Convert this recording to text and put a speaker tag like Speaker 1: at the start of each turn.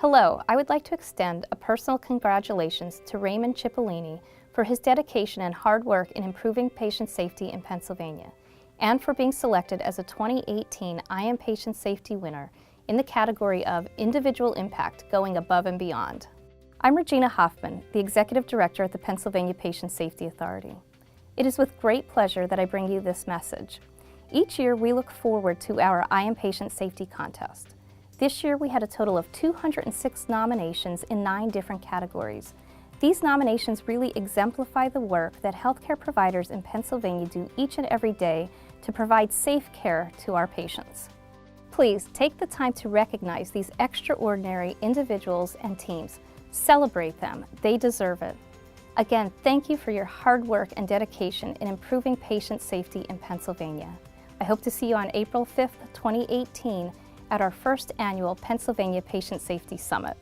Speaker 1: Hello, I would like to extend a personal congratulations to Raymond Cipollini for his dedication and hard work in improving patient safety in Pennsylvania, and for being selected as a 2018 I Am Patient Safety winner in the category of Individual Impact, Going Above and Beyond. I'm Regina Hoffman, the Executive Director at the Pennsylvania Patient Safety Authority. It is with great pleasure that I bring you this message. Each year we look forward to our I Am Patient Safety contest. This year we had a total of 206 nominations in 9 different categories. These nominations really exemplify the work that healthcare providers in Pennsylvania do each and every day to provide safe care to our patients. Please take the time to recognize these extraordinary individuals and teams. Celebrate them. They deserve it. Again, thank you for your hard work and dedication in improving patient safety in Pennsylvania. I hope to see you on April 5th, 2018 at our first annual Pennsylvania Patient Safety Summit.